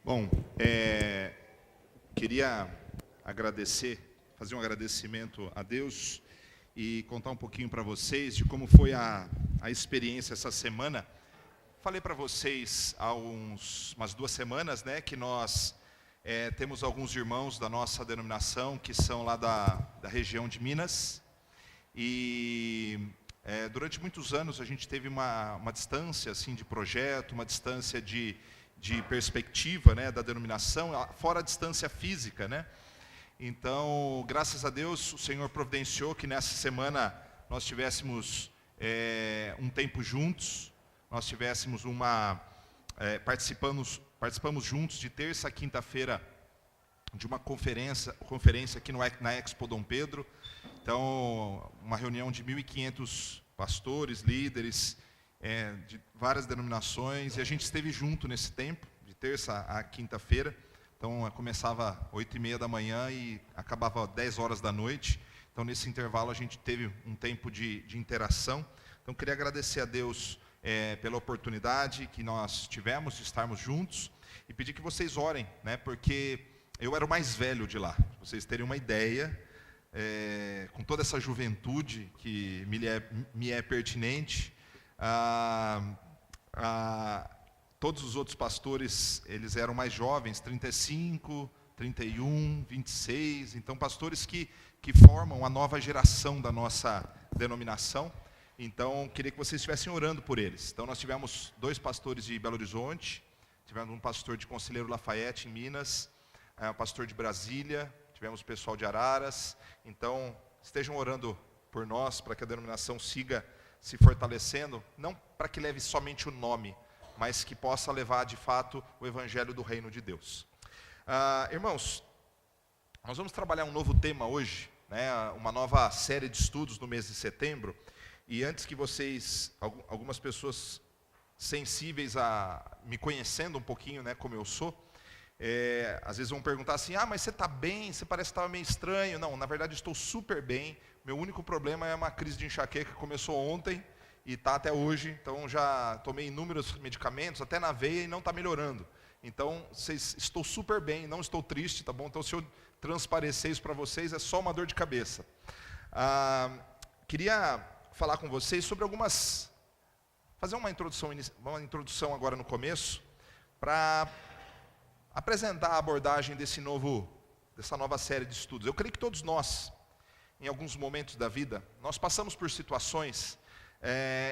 Bom, queria fazer um agradecimento a Deus e contar um pouquinho para vocês de como foi a experiência essa semana. Falei para vocês há umas 2 semanas, né, que nós temos alguns irmãos da nossa denominação que são lá da região de Minas. E durante muitos anos a gente teve uma distância assim, de projeto, uma distância de perspectiva, né, da denominação, fora a distância física, né? Então, graças a Deus, o Senhor providenciou que nessa semana nós tivéssemos um tempo juntos, nós tivéssemos participamos juntos de terça a quinta-feira de uma conferência aqui na Expo Dom Pedro. Então, uma reunião de 1.500 pastores, líderes, de várias denominações, e a gente esteve junto nesse tempo, de terça a quinta-feira. Então, começava às 8h30 da manhã e acabava às 10 horas da noite. Então, nesse intervalo, a gente teve um tempo de interação. Então, queria agradecer a Deus pela oportunidade que nós tivemos de estarmos juntos e pedir que vocês orem, né, porque eu era o mais velho de lá, para vocês terem uma ideia, com toda essa juventude que me é pertinente. Todos os outros pastores, eles eram mais jovens, 35, 31, 26, então pastores que formam a nova geração da nossa denominação. Então, queria que vocês estivessem orando por eles. Então, nós tivemos 2 pastores de Belo Horizonte, tivemos um pastor de Conselheiro Lafayette, em Minas, um pastor de Brasília, tivemos o pessoal de Araras. Então, estejam orando por nós, para que a denominação siga se fortalecendo, não para que leve somente o nome, mas que possa levar, de fato, o Evangelho do Reino de Deus. Irmãos, nós vamos trabalhar um novo tema hoje, né, uma nova série de estudos no mês de setembro. E antes que vocês, algumas pessoas sensíveis a me conhecendo um pouquinho, né, como eu sou, às vezes vão perguntar assim, mas você está bem? Você parece que estava meio estranho. Não, na verdade estou super bem. Meu único problema é uma crise de enxaqueca que começou ontem e está até hoje. Então já tomei inúmeros medicamentos, até na veia, e não está melhorando. Então, estou super bem, não estou triste, tá bom? Então, se eu transparecer isso para vocês, é só uma dor de cabeça. Queria falar com vocês sobre fazer uma introdução agora no começo, para apresentar a abordagem dessa nova série de estudos. Eu creio que todos nós, em alguns momentos da vida, nós passamos por situações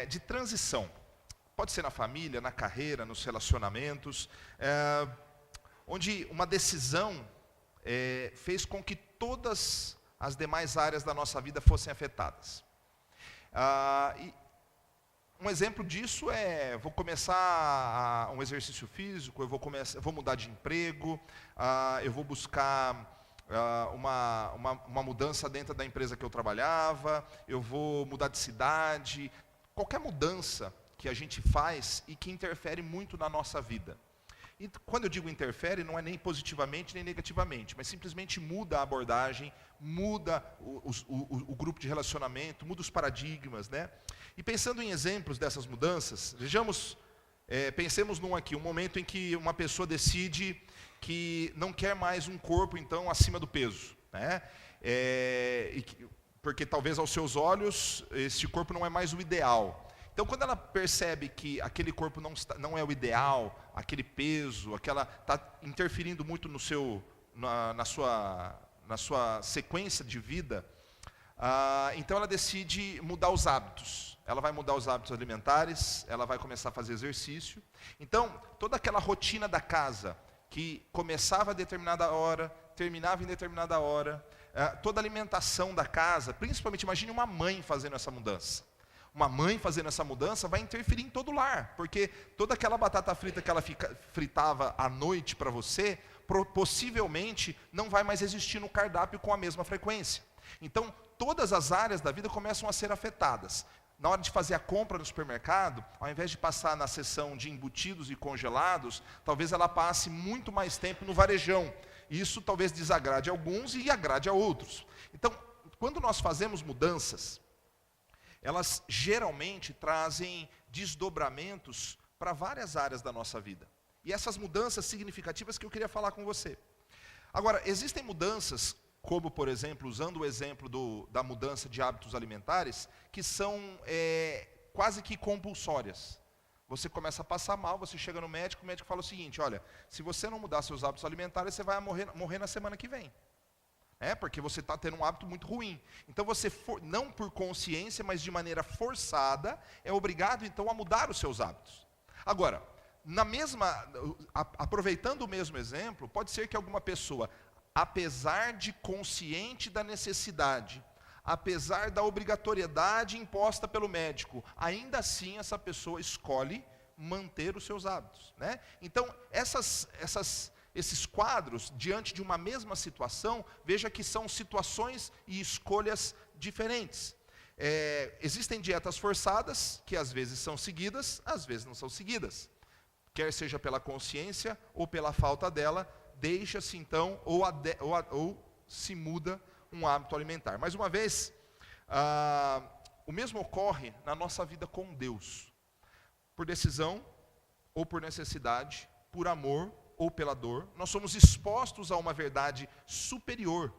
de transição. Pode ser na família, na carreira, nos relacionamentos, onde uma decisão fez com que todas as demais áreas da nossa vida fossem afetadas. Um exemplo disso vou começar um exercício físico, eu vou mudar de emprego, eu vou buscar uma mudança dentro da empresa que eu trabalhava, eu vou mudar de cidade. Qualquer mudança que a gente faz e que interfere muito na nossa vida. E quando eu digo interfere, não é nem positivamente nem negativamente, mas simplesmente muda a abordagem, muda o grupo de relacionamento, muda os paradigmas, né? E pensando em exemplos dessas mudanças, pensemos um momento em que uma pessoa decide que não quer mais um corpo, então, acima do peso, né? Porque talvez aos seus olhos, esse corpo não é mais o ideal. Então, quando ela percebe que aquele corpo não é o ideal, aquele peso, está interferindo muito na sua sequência de vida, então ela decide mudar os hábitos. Ela vai mudar os hábitos alimentares, ela vai começar a fazer exercício. Então, toda aquela rotina da casa, que começava a determinada hora, terminava em determinada hora, toda a alimentação da casa, principalmente, imagine uma mãe fazendo essa mudança. Uma mãe fazendo essa mudança vai interferir em todo o lar, porque toda aquela batata frita que ela fritava à noite para você, possivelmente não vai mais existir no cardápio com a mesma frequência. Então, todas as áreas da vida começam a ser afetadas. Na hora de fazer a compra no supermercado, ao invés de passar na seção de embutidos e congelados, talvez ela passe muito mais tempo no varejão. Isso talvez desagrade a alguns e agrade a outros. Então, quando nós fazemos mudanças, elas geralmente trazem desdobramentos para várias áreas da nossa vida. E essas mudanças significativas que eu queria falar com você. Agora, existem mudanças, como por exemplo, usando o exemplo da mudança de hábitos alimentares, que são quase que compulsórias. Você começa a passar mal, você chega no médico, o médico fala o seguinte: olha, se você não mudar seus hábitos alimentares, você vai morrer na semana que vem. Porque você está tendo um hábito muito ruim. Então você, não por consciência, mas de maneira forçada, é obrigado então a mudar os seus hábitos. Agora, aproveitando o mesmo exemplo, pode ser que alguma pessoa, apesar de consciente da necessidade, apesar da obrigatoriedade imposta pelo médico, ainda assim essa pessoa escolhe manter os seus hábitos. Então, esses quadros, diante de uma mesma situação, veja que são situações e escolhas diferentes. Existem dietas forçadas, que às vezes são seguidas, às vezes não são seguidas. Quer seja pela consciência ou pela falta dela, deixa-se então, ou se muda um hábito alimentar. Mais uma vez, o mesmo ocorre na nossa vida com Deus. Por decisão ou por necessidade, por amor ou pela dor, nós somos expostos a uma verdade superior.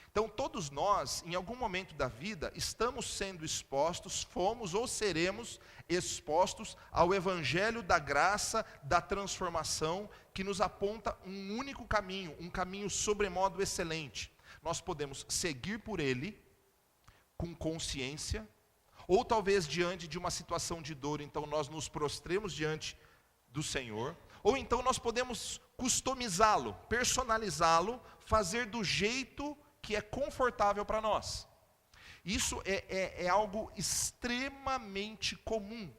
Então todos nós, em algum momento da vida, estamos sendo expostos, fomos ou seremos expostos ao evangelho da graça, da transformação, que nos aponta um único caminho, um caminho sobremodo excelente. Nós podemos seguir por ele, com consciência, ou talvez diante de uma situação de dor, então nós nos prostremos diante do Senhor, ou então nós podemos customizá-lo, personalizá-lo, fazer do jeito que é confortável para nós. Isso é algo extremamente comum.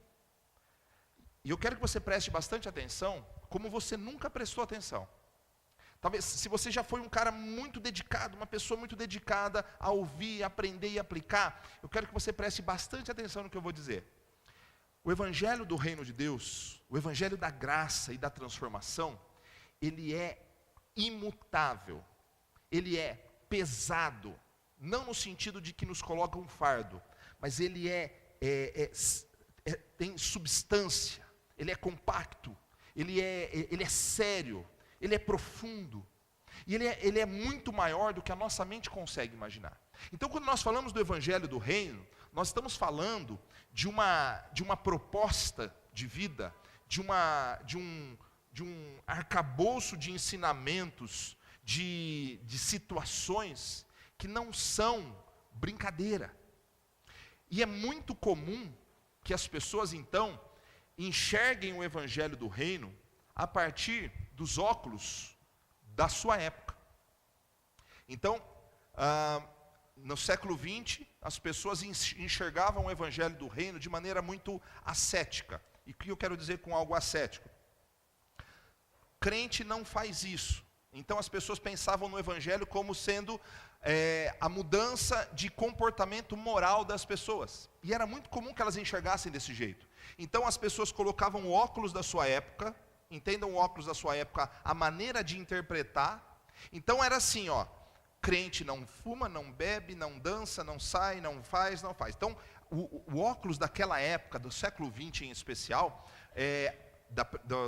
E eu quero que você preste bastante atenção, como você nunca prestou atenção. Talvez, se você já foi um cara muito dedicado, uma pessoa muito dedicada a ouvir, aprender e aplicar, eu quero que você preste bastante atenção no que eu vou dizer. O evangelho do reino de Deus, o evangelho da graça e da transformação, ele é imutável, ele é pesado, não no sentido de que nos coloca um fardo, mas ele tem substância, ele é compacto, ele é sério, ele é profundo, e ele é muito maior do que a nossa mente consegue imaginar. Então, quando nós falamos do evangelho do reino, nós estamos falando de uma proposta de vida, de um arcabouço de ensinamentos, de situações que não são brincadeira. E é muito comum que as pessoas então enxerguem o evangelho do reino a partir dos óculos da sua época. Então, no século XX, as pessoas enxergavam o evangelho do reino de maneira muito ascética. E o que eu quero dizer com algo ascético? Crente não faz isso. Então as pessoas pensavam no evangelho como sendo a mudança de comportamento moral das pessoas. E era muito comum que elas enxergassem desse jeito. Então as pessoas colocavam o óculos da sua época, entendam o óculos da sua época, a maneira de interpretar. Então era assim, crente não fuma, não bebe, não dança, não sai, não faz. Então o óculos daquela época, do século XX em especial,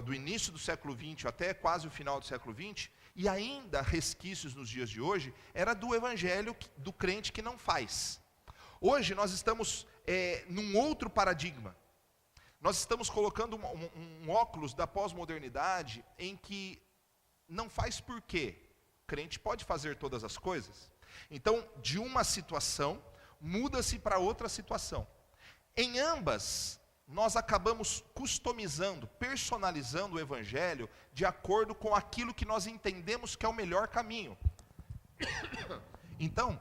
do início do século XX até quase o final do século XX, e ainda resquícios nos dias de hoje, era do evangelho do crente que não faz. Hoje nós estamos num outro paradigma. Nós estamos colocando um óculos da pós-modernidade em que não faz por quê. Crente pode fazer todas as coisas. Então, de uma situação, muda-se para outra situação. Em ambas, nós acabamos customizando, personalizando o evangelho de acordo com aquilo que nós entendemos que é o melhor caminho. Então,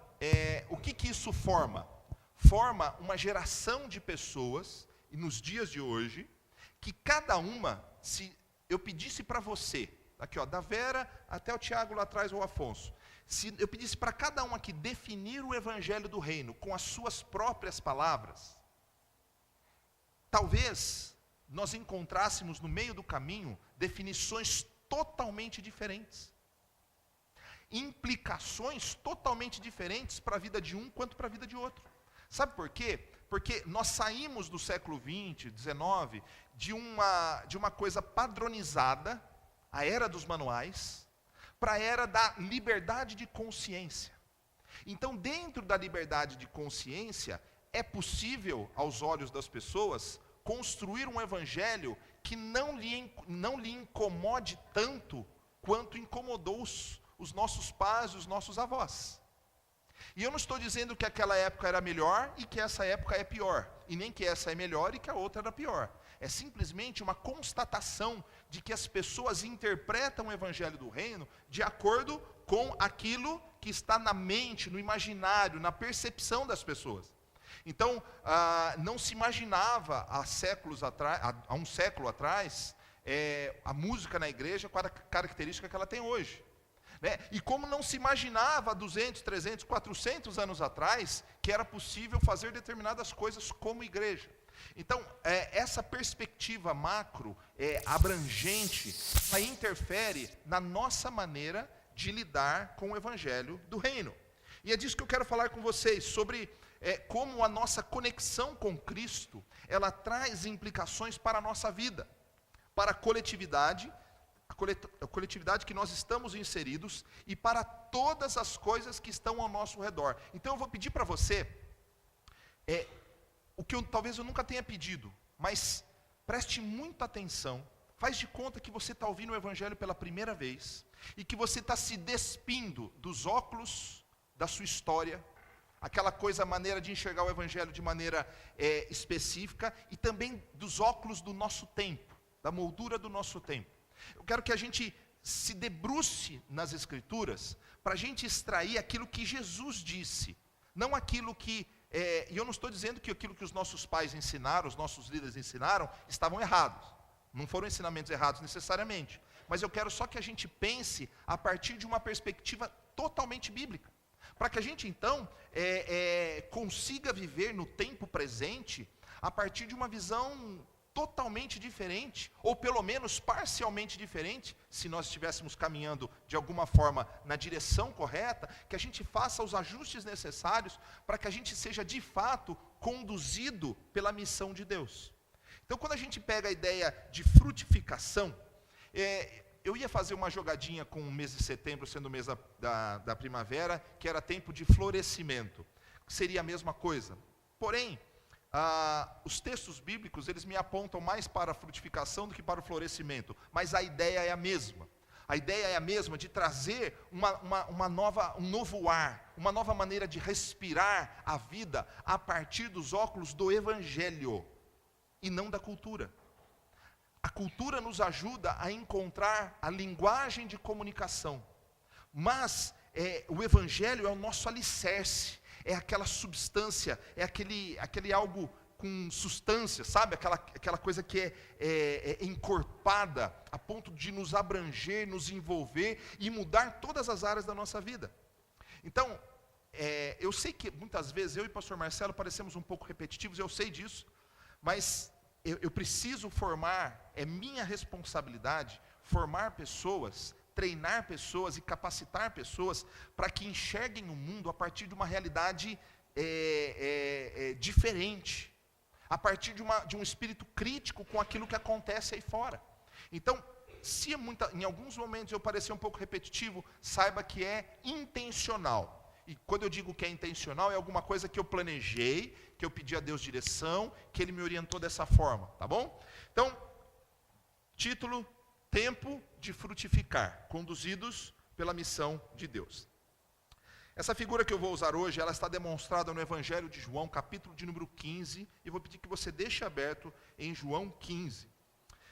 o que isso forma? Forma uma geração de pessoas, e nos dias de hoje, que cada uma, se eu pedisse para você, aqui da Vera até o Tiago lá atrás, ou o Afonso, se eu pedisse para cada um aqui definir o evangelho do reino com as suas próprias palavras, talvez nós encontrássemos no meio do caminho definições totalmente diferentes. Implicações totalmente diferentes para a vida de um quanto para a vida de outro. Sabe por quê? Porque nós saímos do século XX, XIX, de uma coisa padronizada, a era dos manuais, para a era da liberdade de consciência. Então, dentro da liberdade de consciência, é possível, aos olhos das pessoas, construir um evangelho que não lhe incomode tanto quanto incomodou os nossos pais, os nossos avós. E eu não estou dizendo que aquela época era melhor e que essa época é pior, e nem que essa é melhor e que a outra era pior. É simplesmente uma constatação de que as pessoas interpretam o evangelho do reino de acordo com aquilo que está na mente, no imaginário, na percepção das pessoas. Então, não se imaginava há um século atrás, a música na igreja com a característica que ela tem hoje. Né? E como não se imaginava há 200, 300, 400 anos atrás, que era possível fazer determinadas coisas como igreja. Então, essa perspectiva macro, abrangente, ela interfere na nossa maneira de lidar com o evangelho do reino. E é disso que eu quero falar com vocês, sobre como a nossa conexão com Cristo, ela traz implicações para a nossa vida, para a coletividade que nós estamos inseridos e para todas as coisas que estão ao nosso redor. Então eu vou pedir para você, o que talvez eu nunca tenha pedido, mas preste muita atenção, faz de conta que você está ouvindo o evangelho pela primeira vez, e que você está se despindo dos óculos da sua história, aquela maneira de enxergar o evangelho de maneira específica, e também dos óculos do nosso tempo, da moldura do nosso tempo. Eu quero que a gente se debruce nas Escrituras, para a gente extrair aquilo que Jesus disse, não aquilo que, e eu não estou dizendo que aquilo que os nossos pais ensinaram, os nossos líderes ensinaram, estavam errados, não foram ensinamentos errados necessariamente, mas eu quero só que a gente pense a partir de uma perspectiva totalmente bíblica, para que a gente então consiga viver no tempo presente, a partir de uma visão totalmente diferente, ou pelo menos parcialmente diferente, se nós estivéssemos caminhando de alguma forma na direção correta, que a gente faça os ajustes necessários para que a gente seja de fato conduzido pela missão de Deus. Então, quando a gente pega a ideia de frutificação, eu ia fazer uma jogadinha com o mês de setembro, sendo o mês da primavera, que era tempo de florescimento, que seria a mesma coisa. Porém, os textos bíblicos, eles me apontam mais para a frutificação do que para o florescimento, mas a ideia é a mesma. A ideia é a mesma de trazer um novo ar, uma nova maneira de respirar a vida a partir dos óculos do evangelho e não da cultura. A cultura nos ajuda a encontrar a linguagem de comunicação, mas o evangelho é o nosso alicerce. É aquela substância, é aquele algo com substância, sabe? Aquela coisa que é encorpada, a ponto de nos abranger, nos envolver e mudar todas as áreas da nossa vida. Então, eu sei que muitas vezes eu e o pastor Marcelo parecemos um pouco repetitivos, eu sei disso, mas eu preciso formar, é minha responsabilidade formar pessoas, treinar pessoas e capacitar pessoas para que enxerguem o mundo a partir de uma realidade diferente, a partir de um espírito crítico com aquilo que acontece aí fora. Então, se em alguns momentos eu parecer um pouco repetitivo, saiba que é intencional. E quando eu digo que é intencional, é alguma coisa que eu planejei, que eu pedi a Deus direção, que Ele me orientou dessa forma, tá bom? Então, título: Tempo de frutificar, conduzidos pela missão de Deus. Essa figura que eu vou usar hoje, ela está demonstrada no Evangelho de João, capítulo de número 15, e vou pedir que você deixe aberto em João 15.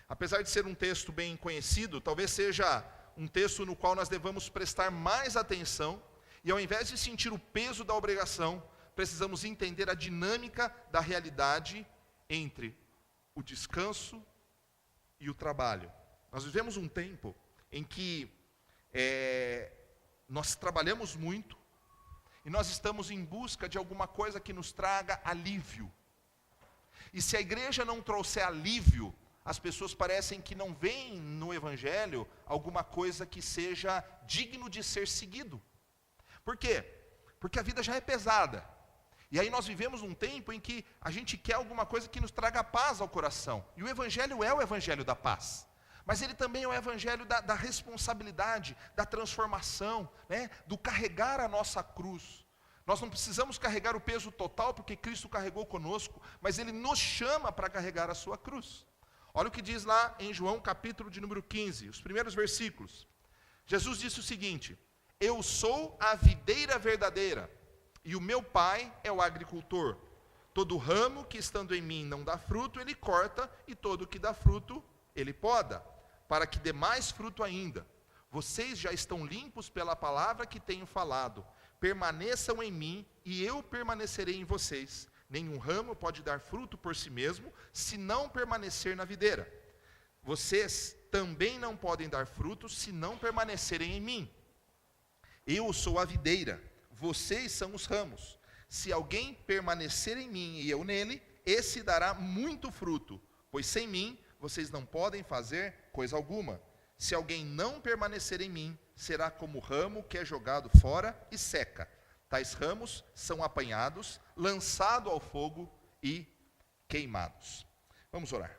Apesar de ser um texto bem conhecido, talvez seja um texto no qual nós devamos prestar mais atenção, e ao invés de sentir o peso da obrigação, precisamos entender a dinâmica da realidade entre o descanso e o trabalho. Nós vivemos um tempo em que nós trabalhamos muito e nós estamos em busca de alguma coisa que nos traga alívio. E se a igreja não trouxer alívio, as pessoas parecem que não veem no evangelho alguma coisa que seja digno de ser seguido. Por quê? Porque a vida já é pesada. E aí nós vivemos um tempo em que a gente quer alguma coisa que nos traga paz ao coração. E o evangelho é o evangelho da paz. Mas ele também é o evangelho da responsabilidade, da transformação, né? Do carregar a nossa cruz. Nós não precisamos carregar o peso total, porque Cristo carregou conosco, mas Ele nos chama para carregar a sua cruz. Olha o que diz lá em João capítulo de número 15, os primeiros versículos. Jesus disse o seguinte: eu sou a videira verdadeira, e o meu Pai é o agricultor. Todo ramo que estando em mim não dá fruto, Ele corta, e todo que dá fruto, Ele poda, para que dê mais fruto ainda. Vocês já estão limpos pela palavra que tenho falado. Permaneçam em mim, e eu permanecerei em vocês. Nenhum ramo pode dar fruto por si mesmo, se não permanecer na videira. Vocês também não podem dar frutos, se não permanecerem em mim. Eu sou a videira, vocês são os ramos. Se alguém permanecer em mim e eu nele, esse dará muito fruto, pois sem mim vocês não podem fazer coisa alguma. Se alguém não permanecer em mim, será como o ramo que é jogado fora e seca. Tais ramos são apanhados, lançados ao fogo e queimados. Vamos orar.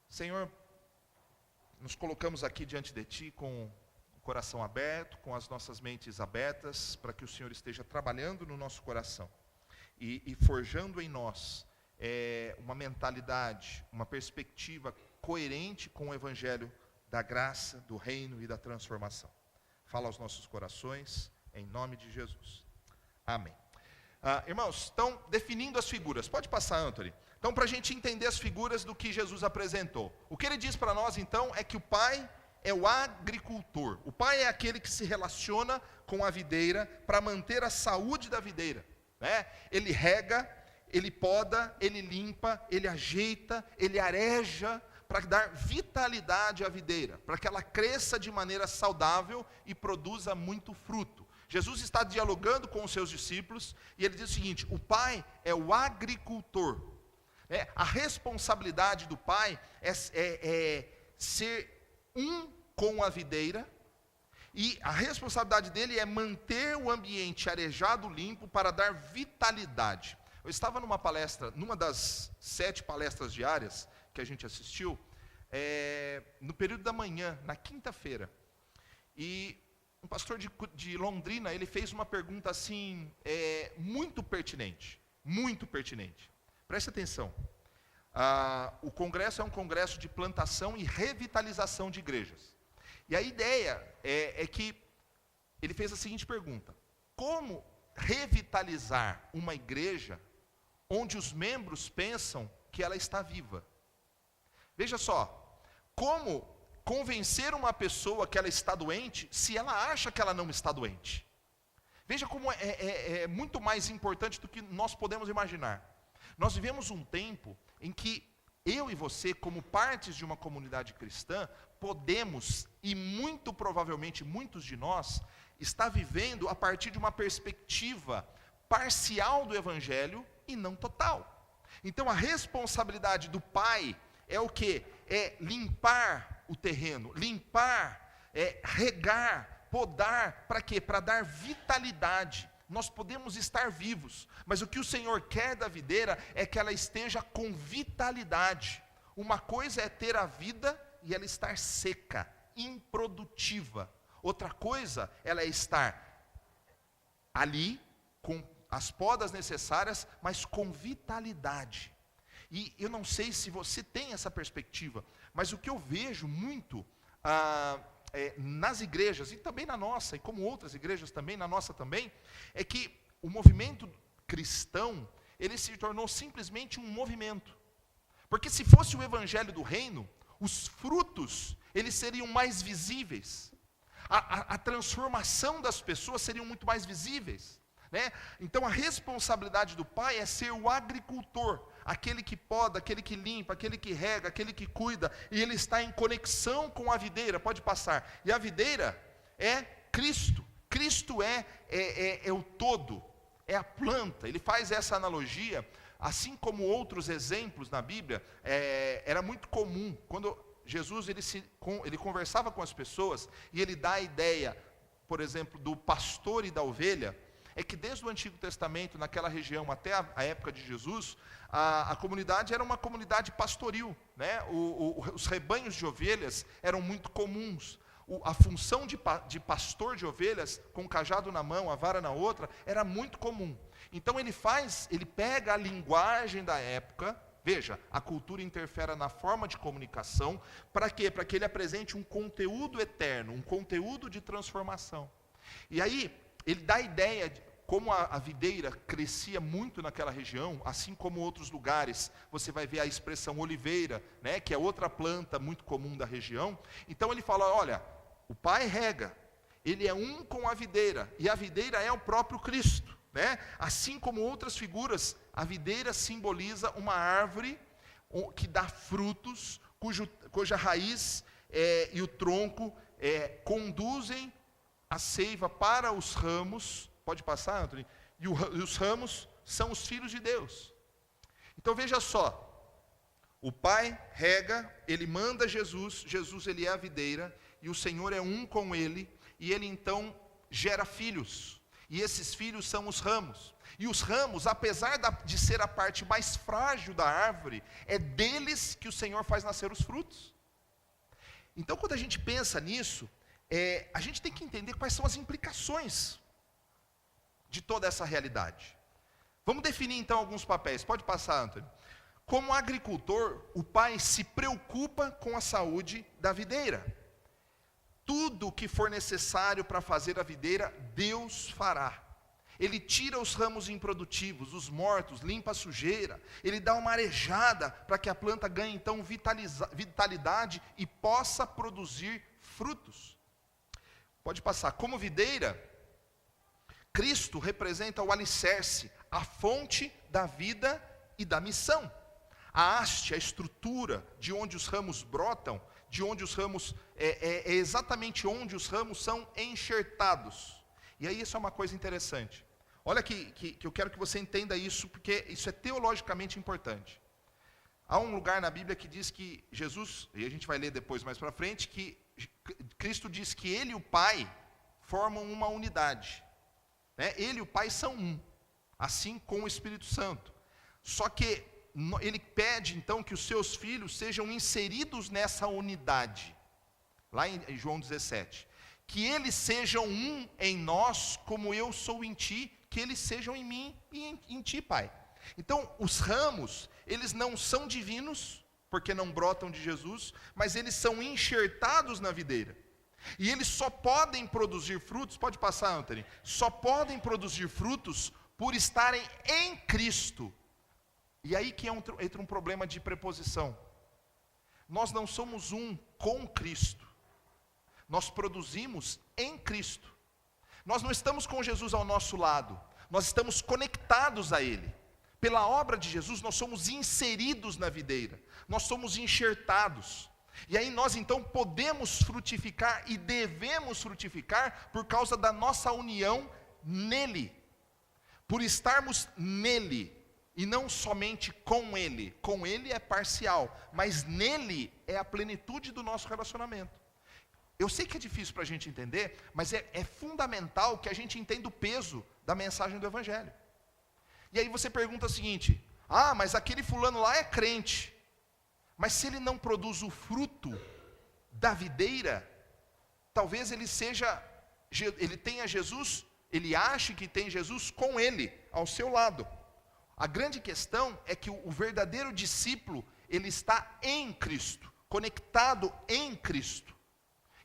Senhor, nos colocamos aqui diante de Ti com o coração aberto, com as nossas mentes abertas, para que o Senhor esteja trabalhando no nosso coração e forjando em nós uma mentalidade, uma perspectiva coerente com o Evangelho da graça, do reino e da transformação. Fala aos nossos corações, em nome de Jesus. Amém. Irmãos, estão definindo as figuras. Pode passar, Anthony. Então, para a gente entender as figuras do que Jesus apresentou. O que ele diz para nós, então, é que o Pai é o agricultor. O Pai é aquele que se relaciona com a videira para manter a saúde da videira, né? Ele rega, ele poda, ele limpa, ele ajeita, ele areja, para dar vitalidade à videira, para que ela cresça de maneira saudável e produza muito fruto. Jesus está dialogando com os seus discípulos e ele diz o seguinte: o Pai é o agricultor. A responsabilidade do Pai é ser um com a videira, e a responsabilidade dele é manter o ambiente arejado, limpo, para dar vitalidade. Eu estava numa palestra, numa das 7 palestras diárias que a gente assistiu, no período da manhã, na quinta-feira, e um pastor de Londrina, ele fez uma pergunta assim, muito pertinente, preste atenção. O congresso é um congresso de plantação e revitalização de igrejas, e a ideia é que ele fez a seguinte pergunta: como revitalizar uma igreja onde os membros pensam que ela está viva? Veja só, como convencer uma pessoa que ela está doente, se ela acha que ela não está doente? Veja como é muito mais importante do que nós podemos imaginar. Nós vivemos um tempo em que eu e você, como partes de uma comunidade cristã, podemos, e muito provavelmente muitos de nós, está vivendo a partir de uma perspectiva parcial do Evangelho e não total. Então a responsabilidade do Pai é o quê? É limpar o terreno, regar, podar, para quê? Para dar vitalidade. Nós podemos estar vivos, mas o que o Senhor quer da videira é que ela esteja com vitalidade. Uma coisa é ter a vida e ela estar seca, improdutiva. Outra coisa, ela é estar ali, com as podas necessárias, mas com vitalidade. E eu não sei se você tem essa perspectiva, mas o que eu vejo muito nas igrejas, e também na nossa, e como outras igrejas também, na nossa também, é que o movimento cristão, ele se tornou simplesmente um movimento. Porque se fosse o evangelho do reino, os frutos, eles seriam mais visíveis. A transformação das pessoas seriam muito mais visíveis, né? Então a responsabilidade do Pai é ser o agricultor, aquele que poda, aquele que limpa, aquele que rega, aquele que cuida, e ele está em conexão com a videira. Pode passar. E a videira é Cristo. Cristo é o todo, é a planta. Ele faz essa analogia, assim como outros exemplos na Bíblia. Era muito comum, quando Jesus ele conversava com as pessoas, e ele dá a ideia, por exemplo, do pastor e da ovelha. é que desde o Antigo Testamento, naquela região até a época de Jesus, a comunidade era uma comunidade pastoril, né? Os rebanhos de ovelhas eram muito comuns. A função de pastor de ovelhas, com o cajado na mão, a vara na outra, era muito comum. Então ele pega a linguagem da época. Veja, a cultura interfere na forma de comunicação. Para quê? Para que ele apresente um conteúdo eterno, um conteúdo de transformação. E aí, ele dá a ideia de como a videira crescia muito naquela região, assim como outros lugares. Você vai ver a expressão oliveira, né, que é outra planta muito comum da região. Então ele fala, olha, o Pai rega, ele é um com a videira, e a videira é o próprio Cristo. Né? Assim como outras figuras, a videira simboliza uma árvore que dá frutos, cuja raiz e o tronco conduzem a seiva para os ramos. Pode passar, Anthony? E os ramos são os filhos de Deus. Então veja só, o Pai rega, ele manda Jesus, ele é a videira, e o Senhor é um com ele, e ele então gera filhos. E esses filhos são os ramos. E os ramos, apesar de ser a parte mais frágil da árvore, é deles que o Senhor faz nascer os frutos. Então, quando a gente pensa nisso, a gente tem que entender quais são as implicações de toda essa realidade. Vamos definir então alguns papéis. Pode passar, Antônio. Como agricultor, o pai se preocupa com a saúde da videira. Tudo o que for necessário para fazer a videira, Deus fará. Ele tira os ramos improdutivos, os mortos, limpa a sujeira. Ele dá uma arejada para que a planta ganhe então vitalidade e possa produzir frutos. Pode passar. Como videira, Cristo representa o alicerce, a fonte da vida e da missão. A haste, a estrutura de onde os ramos brotam, de onde os ramos, é exatamente onde os ramos são enxertados. E aí isso é uma coisa interessante. Olha que eu quero que você entenda isso, porque isso é teologicamente importante. Há um lugar na Bíblia que diz que Jesus, e a gente vai ler depois mais para frente, que Cristo diz que ele e o Pai formam uma unidade. Né? Ele e o Pai são um, assim com o Espírito Santo. Só que ele pede então que os seus filhos sejam inseridos nessa unidade. Lá em João 17. Que eles sejam um em nós, como eu sou em ti, que eles sejam em mim e em ti, Pai. Então, os ramos, eles não são divinos, porque não brotam de Jesus, mas eles são enxertados na videira. E eles só podem produzir frutos, pode passar, Anthony, só podem produzir frutos por estarem em Cristo. E aí que entra um problema de preposição. Nós não somos um com Cristo. Nós produzimos em Cristo. Nós não estamos com Jesus ao nosso lado. Nós estamos conectados a Ele. Pela obra de Jesus, nós somos inseridos na videira. Nós somos enxertados. E aí nós então podemos frutificar e devemos frutificar por causa da nossa união nele. Por estarmos nele. E não somente com Ele. Com Ele é parcial, mas nele é a plenitude do nosso relacionamento. Eu sei que é difícil para a gente entender, mas é fundamental que a gente entenda o peso da mensagem do Evangelho. E aí você pergunta o seguinte, mas aquele fulano lá é crente, mas se ele não produz o fruto da videira, talvez ele tenha Jesus, ele ache que tem Jesus com ele, ao seu lado. A grande questão é que o verdadeiro discípulo, ele está em Cristo, conectado em Cristo.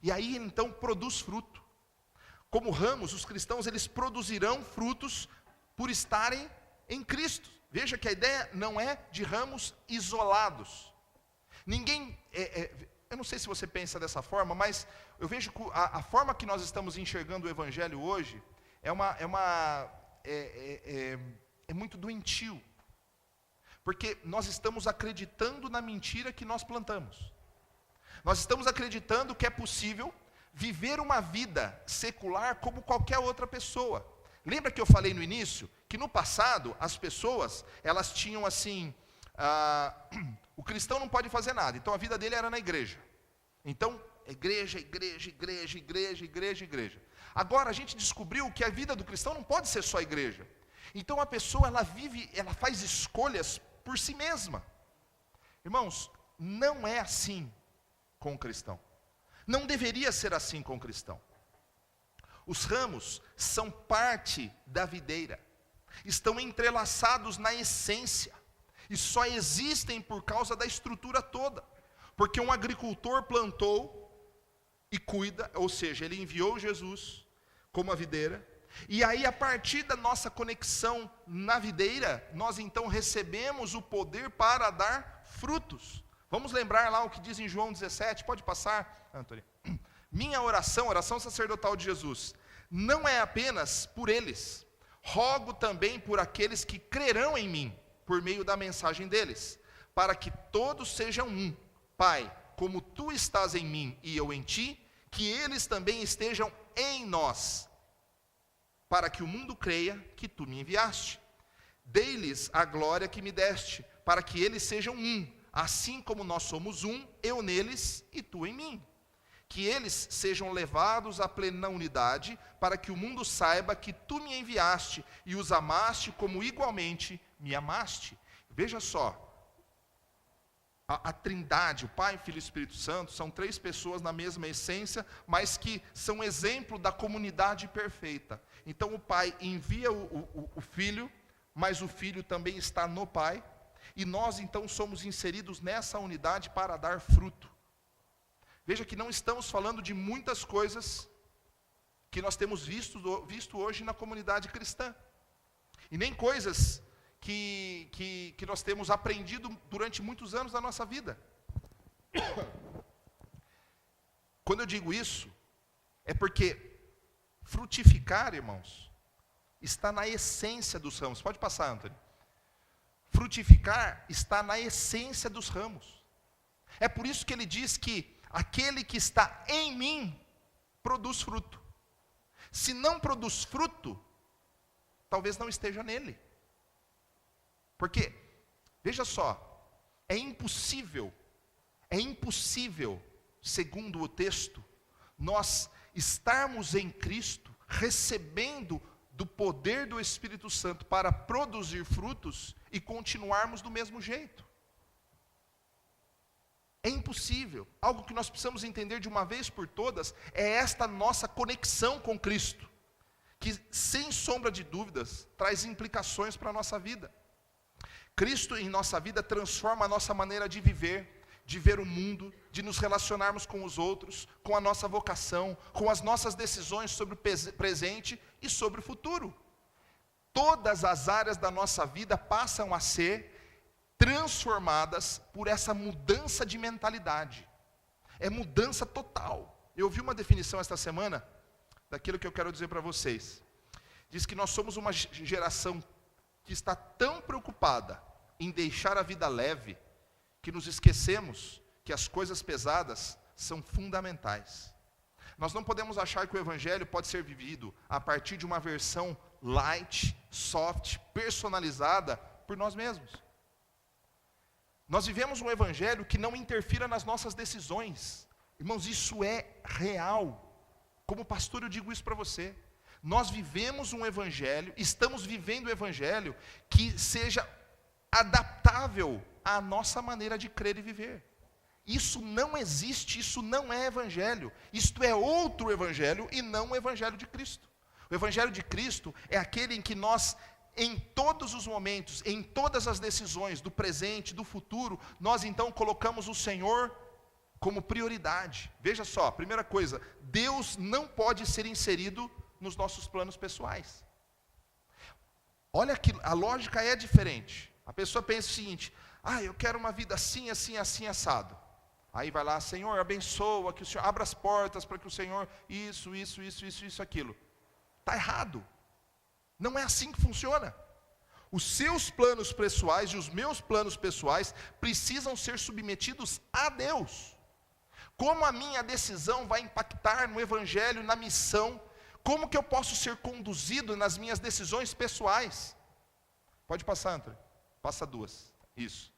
E aí ele então produz fruto. Como ramos, os cristãos eles produzirão frutos por estarem em Cristo. Veja que a ideia não é de ramos isolados. Ninguém, eu não sei se você pensa dessa forma, mas eu vejo que a forma que nós estamos enxergando o Evangelho hoje é muito doentio. Porque nós estamos acreditando na mentira que nós plantamos. Nós estamos acreditando que é possível viver uma vida secular como qualquer outra pessoa. Lembra que eu falei no início que no passado as pessoas, elas tinham assim, o cristão não pode fazer nada, então a vida dele era na igreja. Então, igreja. Agora, a gente descobriu que a vida do cristão não pode ser só a igreja. Então, a pessoa, ela faz escolhas por si mesma. Irmãos, não é assim com o cristão. Não deveria ser assim com o cristão. Os ramos são parte da videira. Estão entrelaçados na essência. E só existem por causa da estrutura toda. Porque um agricultor plantou e cuida, ou seja, ele enviou Jesus como a videira. E aí, a partir da nossa conexão na videira, nós então recebemos o poder para dar frutos. Vamos lembrar lá o que diz em João 17, pode passar, Antônio? Minha oração, oração sacerdotal de Jesus, não é apenas por eles, rogo também por aqueles que crerão em mim, por meio da mensagem deles, para que todos sejam um. Pai, como tu estás em mim e eu em ti, que eles também estejam em nós, para que o mundo creia que tu me enviaste. Dei-lhes a glória que me deste, para que eles sejam um, assim como nós somos um, eu neles e tu em mim. Que eles sejam levados à plena unidade, para que o mundo saiba que tu me enviaste e os amaste como igualmente me amaste. Veja só, a Trindade, o Pai, Filho e Espírito Santo, são três pessoas na mesma essência, mas que são exemplo da comunidade perfeita. Então o Pai envia o Filho, mas o Filho também está no Pai, e nós então somos inseridos nessa unidade para dar fruto. Veja que não estamos falando de muitas coisas que nós temos visto hoje na comunidade cristã, e nem coisas que nós temos aprendido durante muitos anos da nossa vida. Quando eu digo isso, é porque frutificar, irmãos, está na essência dos ramos. Pode passar, Antônio. Frutificar está na essência dos ramos. É por isso que ele diz que aquele que está em mim produz fruto. Se não produz fruto, talvez não esteja nele. Porque, veja só, é impossível, segundo o texto, nós estarmos em Cristo, recebendo do poder do Espírito Santo para produzir frutos e continuarmos do mesmo jeito. É impossível. Algo que nós precisamos entender de uma vez por todas é esta nossa conexão com Cristo, que, sem sombra de dúvidas, traz implicações para a nossa vida. Cristo em nossa vida transforma a nossa maneira de ver o mundo, de nos relacionarmos com os outros, com a nossa vocação, com as nossas decisões sobre o presente e sobre o futuro. Todas as áreas da nossa vida passam a ser transformadas por essa mudança de mentalidade. É mudança total. Eu ouvi uma definição esta semana, daquilo que eu quero dizer para vocês. Diz que nós somos uma geração que está tão preocupada em deixar a vida leve, que nos esquecemos que as coisas pesadas são fundamentais. Nós não podemos achar que o Evangelho pode ser vivido a partir de uma versão light, soft, personalizada por nós mesmos. Nós vivemos um Evangelho que não interfira nas nossas decisões. Irmãos, isso é real. Como pastor eu digo isso para você. Nós vivemos um Evangelho, estamos vivendo o Evangelho que seja adaptável à nossa maneira de crer e viver. Isso não existe, isso não é Evangelho. Isto é outro Evangelho e não o Evangelho de Cristo. O Evangelho de Cristo é aquele em que nós, em todos os momentos, em todas as decisões do presente, do futuro, nós então colocamos o Senhor como prioridade. Veja só, primeira coisa, Deus não pode ser inserido nos nossos planos pessoais. Olha que a lógica é diferente. A pessoa pensa o seguinte: eu quero uma vida assim, assim, assim, assado. Aí vai lá, Senhor, abençoa, que o Senhor abra as portas para que o Senhor, isso, aquilo. Está errado. Não é assim que funciona. Os seus planos pessoais e os meus planos pessoais precisam ser submetidos a Deus. Como a minha decisão vai impactar no Evangelho, na missão? Como que eu posso ser conduzido nas minhas decisões pessoais? Pode passar, Antônio. Passa duas. Isso.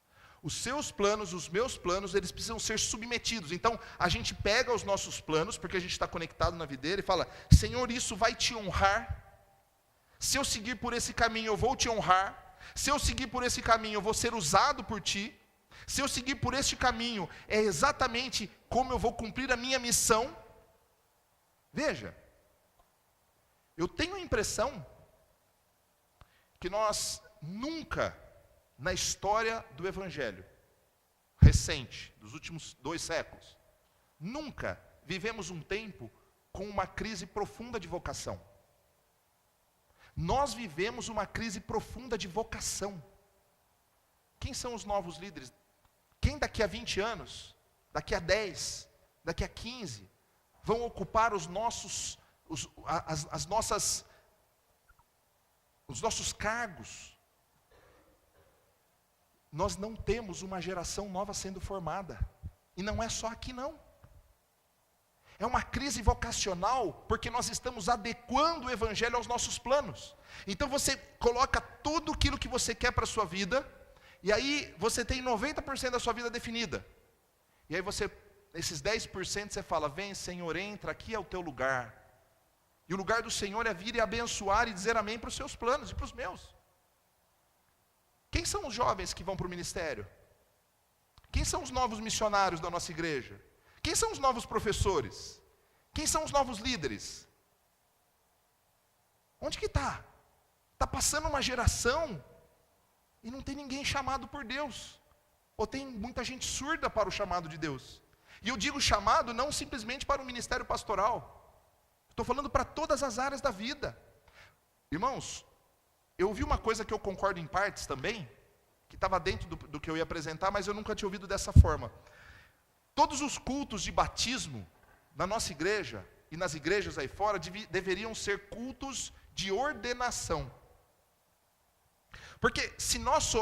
Os seus planos, os meus planos, eles precisam ser submetidos. Então, a gente pega os nossos planos, porque a gente está conectado na videira, e fala: Senhor, isso vai te honrar. Se eu seguir por esse caminho, eu vou te honrar. Se eu seguir por esse caminho, eu vou ser usado por ti. Se eu seguir por este caminho, é exatamente como eu vou cumprir a minha missão. Veja, eu tenho a impressão que nós nunca, na história do Evangelho recente, dos últimos 2 séculos, nunca vivemos um tempo com uma crise profunda de vocação. Nós vivemos uma crise profunda de vocação. Quem são os novos líderes? Quem daqui a 20 anos, daqui a 10, daqui a 15, vão ocupar os nossos cargos? Nós não temos uma geração nova sendo formada. E não é só aqui não. É uma crise vocacional, porque nós estamos adequando o Evangelho aos nossos planos. Então você coloca tudo aquilo que você quer para a sua vida, e aí você tem 90% da sua vida definida. E aí esses 10% você fala: vem Senhor, entra, aqui é o teu lugar. E o lugar do Senhor é vir e abençoar e dizer amém para os seus planos e para os meus. Quem são os jovens que vão para o ministério? Quem são os novos missionários da nossa igreja? Quem são os novos professores? Quem são os novos líderes? Onde que está? Está passando uma geração e não tem ninguém chamado por Deus. Ou tem muita gente surda para o chamado de Deus. E eu digo chamado não simplesmente para o ministério pastoral. Estou falando para todas as áreas da vida. Irmãos, eu ouvi uma coisa que eu concordo em partes também, que estava dentro do que eu ia apresentar, mas eu nunca tinha ouvido dessa forma. Todos os cultos de batismo na nossa igreja e nas igrejas aí fora deveriam ser cultos de ordenação. Porque se nós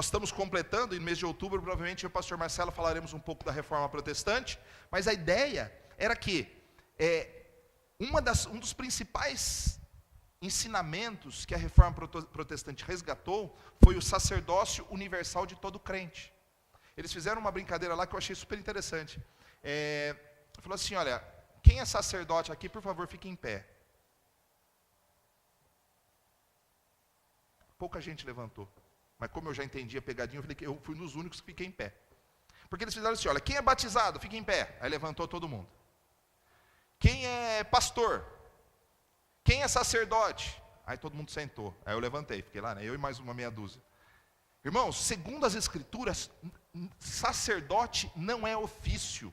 estamos completando, e no mês de outubro, provavelmente eu e o pastor Marcelo falaremos um pouco da reforma protestante, mas a ideia era que um dos principais ensinamentos que a reforma protestante resgatou foi o sacerdócio universal de todo crente. Eles fizeram uma brincadeira lá que eu achei super interessante. Falou assim: olha, quem é sacerdote aqui, por favor, fique em pé. Pouca gente levantou. Mas como eu já entendi a pegadinha, eu fui nos únicos que fiquei em pé. Porque eles fizeram assim: olha, quem é batizado, fique em pé. Aí levantou todo mundo. Quem é pastor? Quem é sacerdote? Aí todo mundo sentou. Aí eu levantei, fiquei lá, né? Eu e mais uma meia dúzia. Irmãos, segundo as Escrituras, sacerdote não é ofício.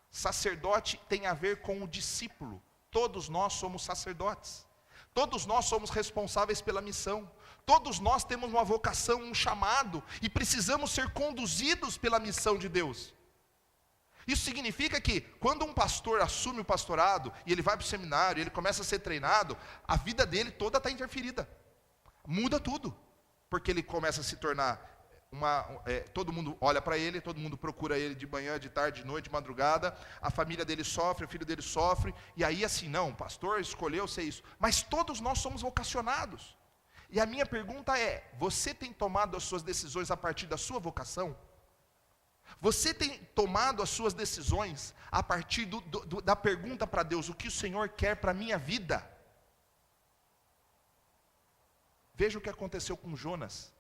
Sacerdote tem a ver com o discípulo. Todos nós somos sacerdotes. Todos nós somos responsáveis pela missão. Todos nós temos uma vocação, um chamado, e precisamos ser conduzidos pela missão de Deus. Isso significa que, quando um pastor assume o pastorado, e ele vai para o seminário, ele começa a ser treinado, a vida dele toda está interferida. Muda tudo. Porque ele começa a se tornar todo mundo olha para ele, todo mundo procura ele de manhã, de tarde, de noite, de madrugada, a família dele sofre, o filho dele sofre, e aí assim, não, o pastor escolheu ser isso. Mas todos nós somos vocacionados. E a minha pergunta é: você tem tomado as suas decisões a partir da sua vocação? Você tem tomado as suas decisões a partir da pergunta para Deus: o que o Senhor quer para a minha vida? Veja o que aconteceu com Jonas.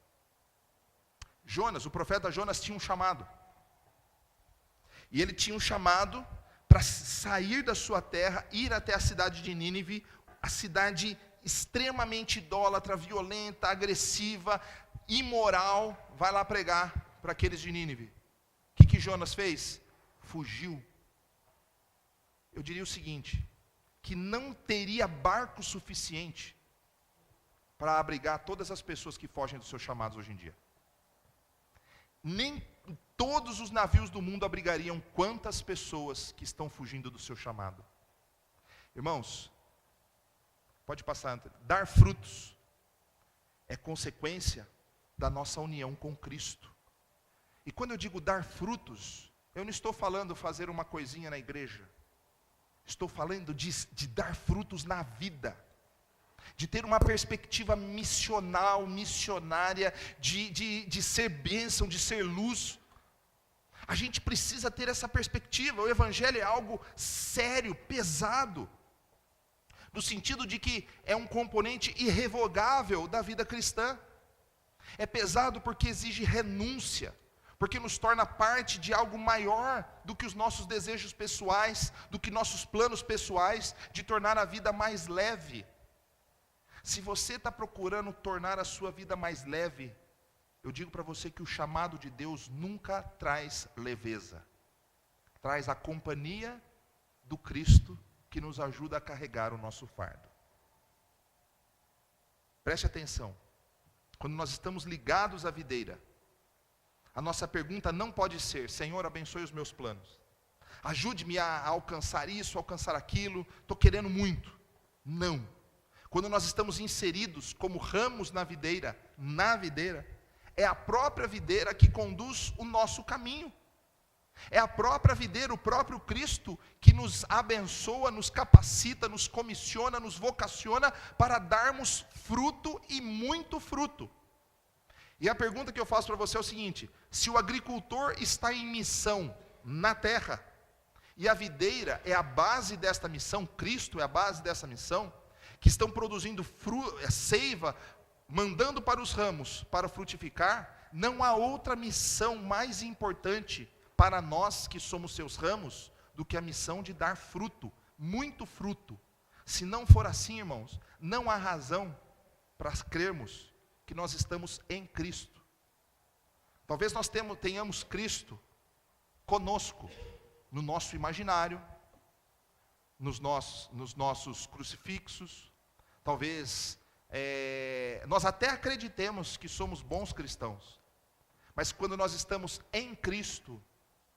O profeta Jonas tinha um chamado. E ele tinha um chamado para sair da sua terra, ir até a cidade de Nínive, a cidade extremamente idólatra, violenta, agressiva, imoral. Vai lá pregar para aqueles de Nínive. O que Jonas fez? Fugiu. Eu diria o seguinte: que não teria barco suficiente para abrigar todas as pessoas que fogem dos seus chamados hoje em dia. Nem todos os navios do mundo abrigariam quantas pessoas que estão fugindo do seu chamado. Irmãos, pode passar. Dar frutos é consequência da nossa união com Cristo. E quando eu digo dar frutos, eu não estou falando fazer uma coisinha na igreja. Estou falando de dar frutos na vida. de ter uma perspectiva missional, missionária, de ser bênção, de ser luz. A gente precisa ter essa perspectiva. O Evangelho é algo sério, pesado, no sentido de que é um componente irrevogável da vida cristã. É pesado porque exige renúncia, porque nos torna parte de algo maior do que os nossos desejos pessoais, do que nossos planos pessoais, de tornar a vida mais leve. Se você está procurando tornar a sua vida mais leve, eu digo para você que o chamado de Deus nunca traz leveza. Traz a companhia do Cristo que nos ajuda a carregar o nosso fardo. Preste atenção. Quando nós estamos ligados à videira, a nossa pergunta não pode ser: Senhor, abençoe os meus planos. Ajude-me a alcançar isso, alcançar aquilo. Estou querendo muito. Não. Quando nós estamos inseridos como ramos na videira, é a própria videira que conduz o nosso caminho. É a própria videira, o próprio Cristo, que nos abençoa, nos capacita, nos comissiona, nos vocaciona para darmos fruto e muito fruto. E a pergunta que eu faço para você é o seguinte: se o agricultor está em missão na terra, e a videira é a base desta missão, Cristo é a base dessa missão, que estão produzindo seiva, mandando para os ramos para frutificar, não há outra missão mais importante para nós que somos seus ramos do que a missão de dar fruto, muito fruto. Se não for assim, irmãos, não há razão para crermos que nós estamos em Cristo. Talvez nós tenhamos Cristo conosco, no nosso imaginário, nos nossos crucifixos. Talvez nós até acreditemos que somos bons cristãos, mas quando nós estamos em Cristo,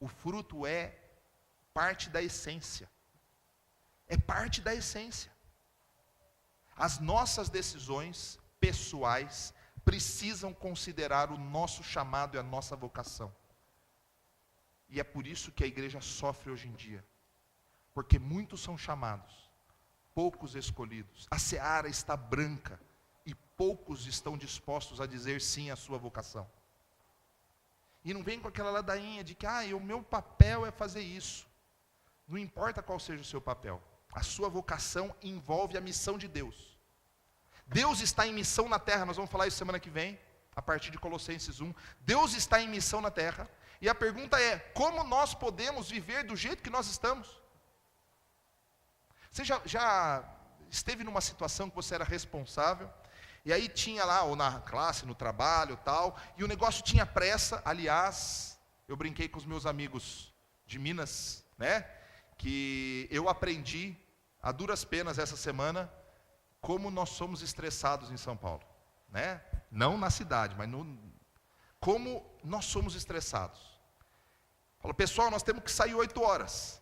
o fruto é parte da essência. É parte da essência. As nossas decisões pessoais precisam considerar o nosso chamado e a nossa vocação. E é por isso que a igreja sofre hoje em dia. Porque muitos são chamados, poucos escolhidos. A seara está branca e poucos estão dispostos a dizer sim à sua vocação. E não vem com aquela ladainha de que o meu papel é fazer isso. Não importa qual seja o seu papel. A sua vocação envolve a missão de Deus. Deus está em missão na terra. Nós vamos falar isso semana que vem, a partir de Colossenses 1. Deus está em missão na terra. E a pergunta é: como nós podemos viver do jeito que nós estamos? Você já esteve numa situação que você era responsável, e aí tinha lá, ou na classe, no trabalho, tal, e o negócio tinha pressa. Aliás, eu brinquei com os meus amigos de Minas, né, que eu aprendi, a duras penas essa semana, como nós somos estressados em São Paulo, né? Não na cidade, mas como nós somos estressados. Falou: pessoal, nós temos que sair 8 horas.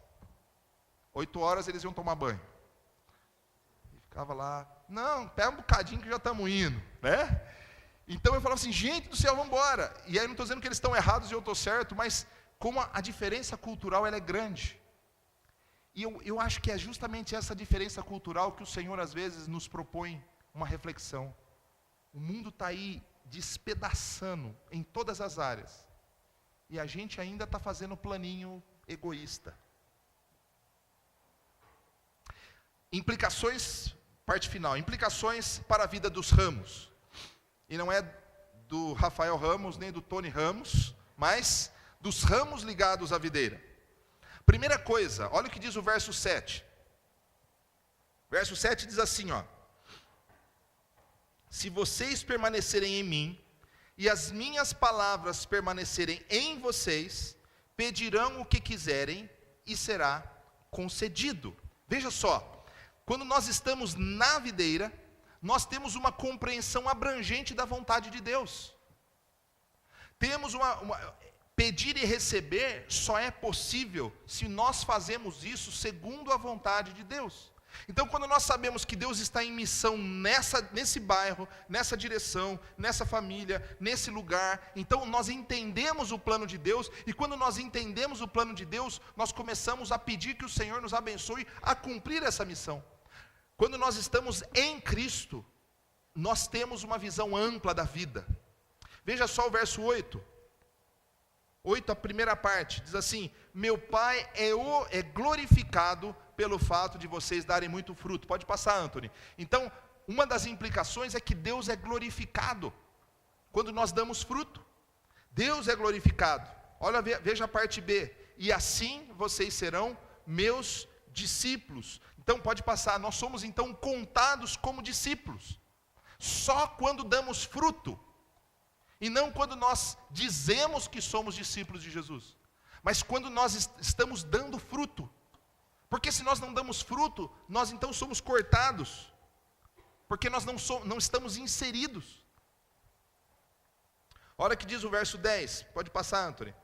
8 horas eles iam tomar banho. E ficava lá: não, pega um bocadinho que já estamos indo, né? Então eu falava assim: gente do céu, vamos embora. E aí não estou dizendo que eles estão errados e eu estou certo, mas como a diferença cultural ela é grande. E eu acho que é justamente essa diferença cultural que o Senhor às vezes nos propõe uma reflexão. O mundo está aí despedaçando em todas as áreas. E a gente ainda está fazendo planinho egoísta. Implicações, parte final, implicações para a vida dos ramos. E não é do Rafael Ramos, nem do Tony Ramos, mas dos ramos ligados à videira. Primeira coisa, olha o que diz o verso 7. Verso 7 diz assim, se vocês permanecerem em mim, e as minhas palavras permanecerem em vocês, pedirão o que quiserem, e será concedido. Veja só, quando nós estamos na videira, nós temos uma compreensão abrangente da vontade de Deus. Temos pedir e receber só é possível se nós fazemos isso segundo a vontade de Deus. Então, quando nós sabemos que Deus está em missão nesse bairro, nessa direção, nessa família, nesse lugar, então nós entendemos o plano de Deus, e quando nós entendemos o plano de Deus, nós começamos a pedir que o Senhor nos abençoe a cumprir essa missão. Quando nós estamos em Cristo, nós temos uma visão ampla da vida. Veja só o verso 8. 8, a primeira parte, diz assim: meu Pai é glorificado pelo fato de vocês darem muito fruto. Pode passar, Anthony. Então, uma das implicações é que Deus é glorificado quando nós damos fruto. Deus é glorificado. Olha, veja a parte B. E assim vocês serão meus discípulos. Então, pode passar. Nós somos então contados como discípulos só quando damos fruto, e não quando nós dizemos que somos discípulos de Jesus, mas quando nós estamos dando fruto. Porque se nós não damos fruto, nós então somos cortados, porque nós não estamos inseridos. Olha o que diz o verso 10, pode passar, Anthony.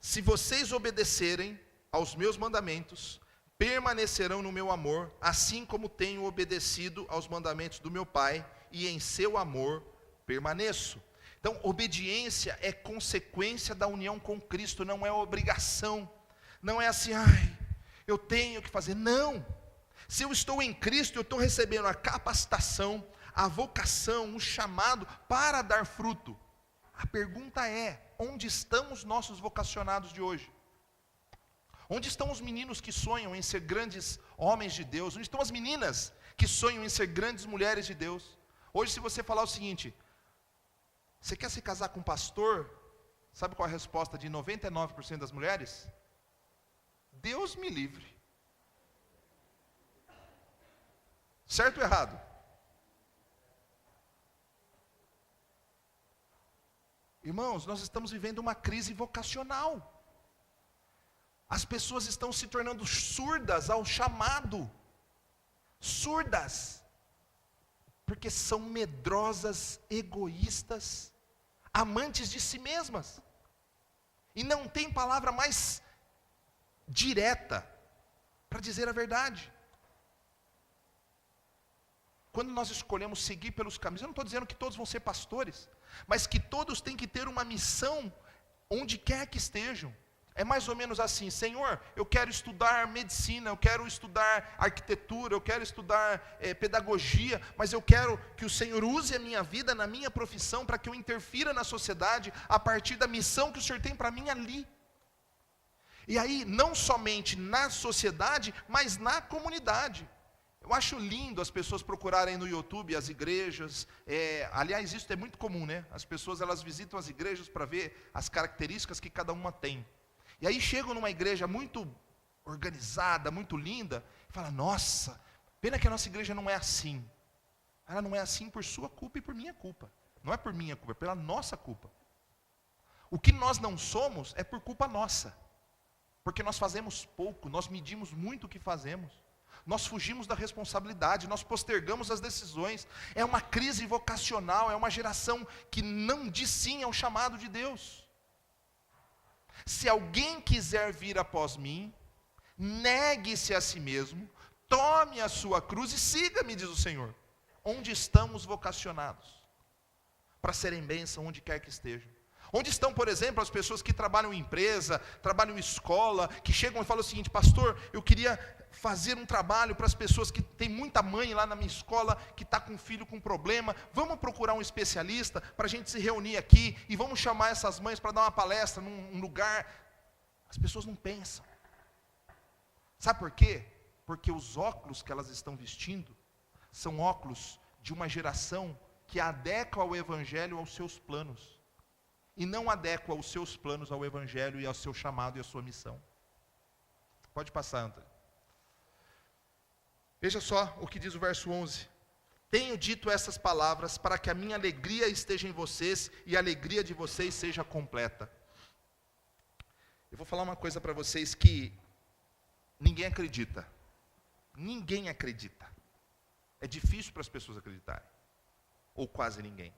Se vocês obedecerem aos meus mandamentos, permanecerão no meu amor, assim como tenho obedecido aos mandamentos do meu Pai, e em seu amor permaneço. Então, obediência é consequência da união com Cristo, não é obrigação. Não é assim, eu tenho que fazer. Não. Se eu estou em Cristo, eu estou recebendo a capacitação, a vocação, o chamado para dar fruto. A pergunta é: onde estão os nossos vocacionados de hoje? Onde estão os meninos que sonham em ser grandes homens de Deus? Onde estão as meninas que sonham em ser grandes mulheres de Deus? Hoje, se você falar o seguinte: você quer se casar com um pastor? Sabe qual é a resposta de 99% das mulheres? Deus me livre. Certo ou errado? Irmãos, nós estamos vivendo uma crise vocacional. As pessoas estão se tornando surdas ao chamado. Surdas. Porque são medrosas, egoístas, amantes de si mesmas. E não tem palavra mais direta para dizer a verdade. Quando nós escolhemos seguir pelos caminhos, eu não estou dizendo que todos vão ser pastores, mas que todos têm que ter uma missão onde quer que estejam. É mais ou menos assim: Senhor, eu quero estudar medicina, eu quero estudar arquitetura, eu quero estudar pedagogia, mas eu quero que o Senhor use a minha vida na minha profissão para que eu interfira na sociedade a partir da missão que o Senhor tem para mim ali. E aí, não somente na sociedade, mas na comunidade. Eu acho lindo as pessoas procurarem no YouTube as igrejas. Aliás, isso é muito comum, né? As pessoas elas visitam as igrejas para ver as características que cada uma tem. E aí chegam numa igreja muito organizada, muito linda, e falam: nossa, pena que a nossa igreja não é assim. Ela não é assim por sua culpa e por minha culpa. Não é por minha culpa, é pela nossa culpa. O que nós não somos é por culpa nossa. Porque nós fazemos pouco, nós medimos muito o que fazemos. Nós fugimos da responsabilidade, nós postergamos as decisões. É uma crise vocacional, é uma geração que não diz sim ao chamado de Deus. Se alguém quiser vir após mim, negue-se a si mesmo, tome a sua cruz e siga-me, diz o Senhor. Onde estão os vocacionados? Para serem bênção onde quer que estejam. Onde estão, por exemplo, as pessoas que trabalham em empresa, trabalham em escola, que chegam e falam o seguinte: pastor, eu queria fazer um trabalho para as pessoas que tem muita mãe lá na minha escola, que está com um filho com problema, vamos procurar um especialista para a gente se reunir aqui, e vamos chamar essas mães para dar uma palestra num lugar. As pessoas não pensam. Sabe por quê? Porque os óculos que elas estão vestindo, são óculos de uma geração que adequa o Evangelho aos seus planos. E não adequa os seus planos ao Evangelho e ao seu chamado e à sua missão. Pode passar, Antônio. Veja só o que diz o verso 11. Tenho dito essas palavras para que a minha alegria esteja em vocês e a alegria de vocês seja completa. Eu vou falar uma coisa para vocês que ninguém acredita. Ninguém acredita. É difícil para as pessoas acreditarem. Ou quase ninguém.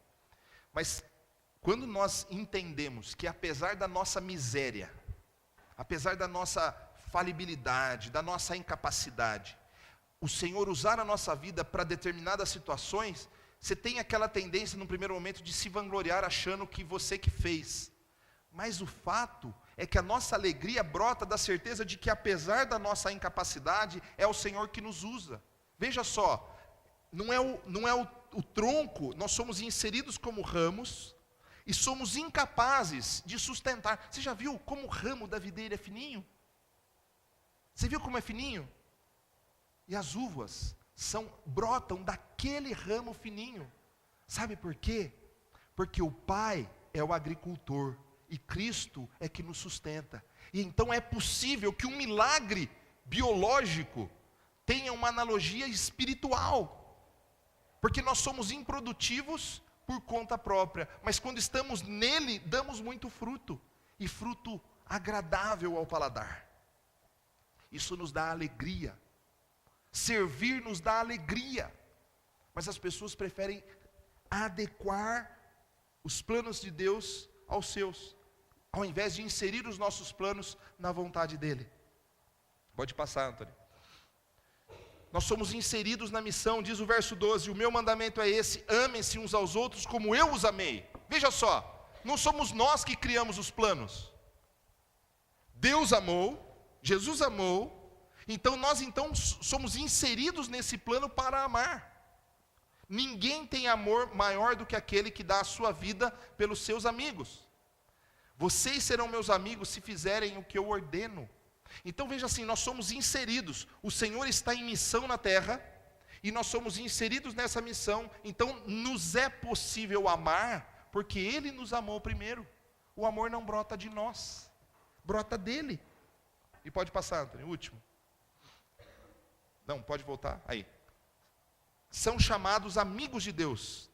Mas quando nós entendemos que apesar da nossa miséria, apesar da nossa falibilidade, da nossa incapacidade, o Senhor usar a nossa vida para determinadas situações, você tem aquela tendência no primeiro momento de se vangloriar achando que você que fez. Mas o fato é que a nossa alegria brota da certeza de que, apesar da nossa incapacidade, é o Senhor que nos usa. Veja só, não é o tronco, nós somos inseridos como ramos e somos incapazes de sustentar. Você já viu como o ramo da videira é fininho? Você viu como é fininho? E as uvas brotam daquele ramo fininho. Sabe por quê? Porque o Pai é o agricultor e Cristo é que nos sustenta. E então é possível que um milagre biológico tenha uma analogia espiritual. Porque nós somos improdutivos por conta própria, mas quando estamos nele, damos muito fruto, e fruto agradável ao paladar. Isso nos dá alegria. Servir nos dá alegria. Mas as pessoas preferem adequar os planos de Deus aos seus, ao invés de inserir os nossos planos na vontade dEle. Pode passar, Antônio. Nós somos inseridos na missão, diz o verso 12, o meu mandamento é esse, amem-se uns aos outros como eu os amei. Veja só, não somos nós que criamos os planos. Deus amou, Jesus amou, então nós somos inseridos nesse plano para amar. Ninguém tem amor maior do que aquele que dá a sua vida pelos seus amigos. Vocês serão meus amigos se fizerem o que eu ordeno. Então veja assim, nós somos inseridos. O Senhor está em missão na terra e nós somos inseridos nessa missão. Então nos é possível amar porque Ele nos amou primeiro. O amor não brota de nós, brota dEle. E pode passar, Antônio, o último. Não, pode voltar, aí. São chamados amigos de Deus.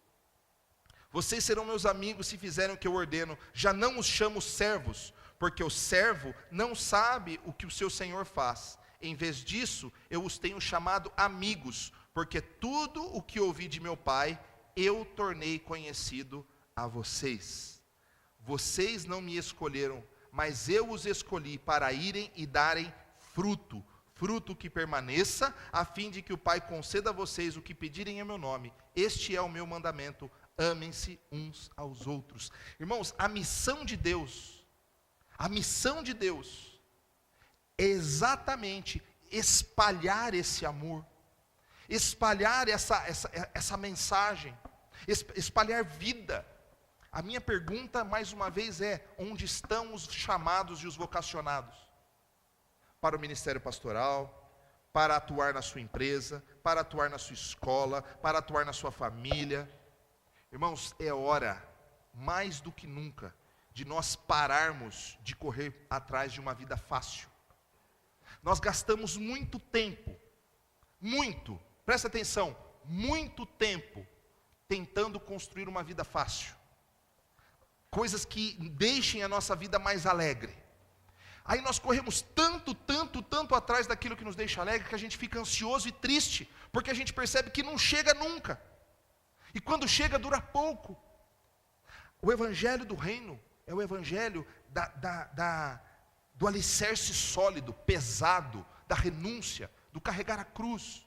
Vocês serão meus amigos se fizerem o que eu ordeno. Já não os chamo servos, porque o servo não sabe o que o seu senhor faz. Em vez disso, eu os tenho chamado amigos, porque tudo o que ouvi de meu Pai, eu tornei conhecido a vocês. Vocês não me escolheram, mas eu os escolhi para irem e darem fruto, fruto que permaneça, a fim de que o Pai conceda a vocês o que pedirem em meu nome. Este é o meu mandamento, amem-se uns aos outros. Irmãos, a missão de Deus é exatamente espalhar esse amor, espalhar essa mensagem, espalhar vida. A minha pergunta, mais uma vez, é: onde estão os chamados e os vocacionados? Para o ministério pastoral, para atuar na sua empresa, para atuar na sua escola, para atuar na sua família. Irmãos, é hora, mais do que nunca, de nós pararmos de correr atrás de uma vida fácil. Nós gastamos muito tempo, presta atenção, muito tempo, tentando construir uma vida fácil. Coisas que deixem a nossa vida mais alegre. Aí nós corremos tanto atrás daquilo que nos deixa alegre, que a gente fica ansioso e triste, porque a gente percebe que não chega nunca. E quando chega, dura pouco. O evangelho do reino é o evangelho do alicerce sólido, pesado, da renúncia, do carregar a cruz,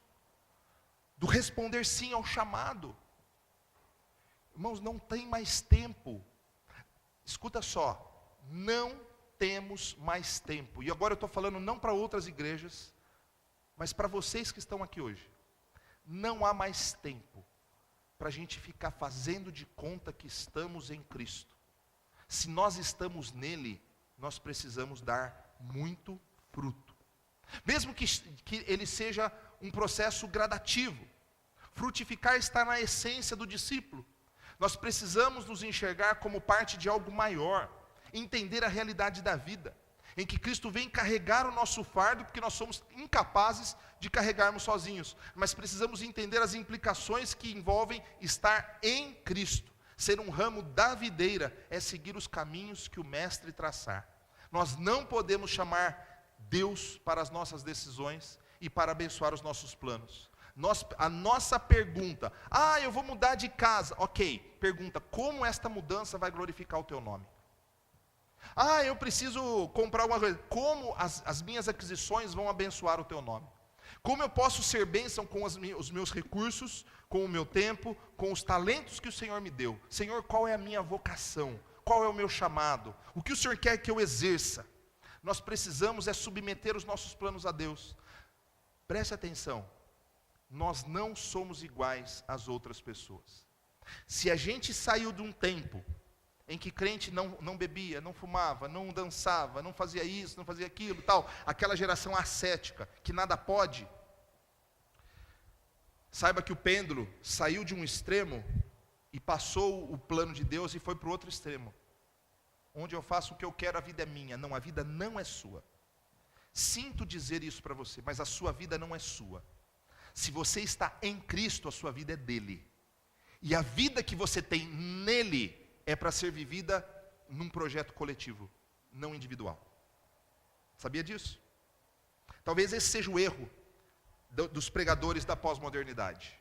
do responder sim ao chamado. Irmãos, não tem mais tempo. Escuta só, não temos mais tempo. E agora eu estou falando não para outras igrejas, mas para vocês que estão aqui hoje. Não há mais tempo para a gente ficar fazendo de conta que estamos em Cristo. Se nós estamos nele, nós precisamos dar muito fruto. Mesmo que ele seja um processo gradativo. Frutificar está na essência do discípulo. Nós precisamos nos enxergar como parte de algo maior. Entender a realidade da vida, em que Cristo vem carregar o nosso fardo, porque nós somos incapazes de carregarmos sozinhos, mas precisamos entender as implicações que envolvem estar em Cristo. Ser um ramo da videira é seguir os caminhos que o Mestre traçar. Nós não podemos chamar Deus para as nossas decisões e para abençoar os nossos planos. A nossa pergunta: eu vou mudar de casa. Ok, pergunta: como esta mudança vai glorificar o teu nome? Eu preciso comprar uma coisa. Como as minhas aquisições vão abençoar o teu nome? Como eu posso ser bênção com os meus recursos, com o meu tempo, com os talentos que o Senhor me deu? Senhor, qual é a minha vocação? qual é o meu chamado, o que o Senhor quer que eu exerça. Nós precisamos submeter os nossos planos a Deus. Preste atenção, nós não somos iguais às outras pessoas. Se a gente saiu de um tempo em que crente não bebia, não fumava, não dançava, não fazia isso, não fazia aquilo, tal, aquela geração ascética, que nada pode, saiba que o pêndulo saiu de um extremo e passou o plano de Deus e foi para o outro extremo. Onde eu faço o que eu quero, a vida é minha. Não, a vida não é sua. Sinto dizer isso para você, mas a sua vida não é sua. Se você está em Cristo, a sua vida é dele. E a vida que você tem nele é para ser vivida num projeto coletivo, não individual. Sabia disso? Talvez esse seja o erro dos pregadores da pós-modernidade.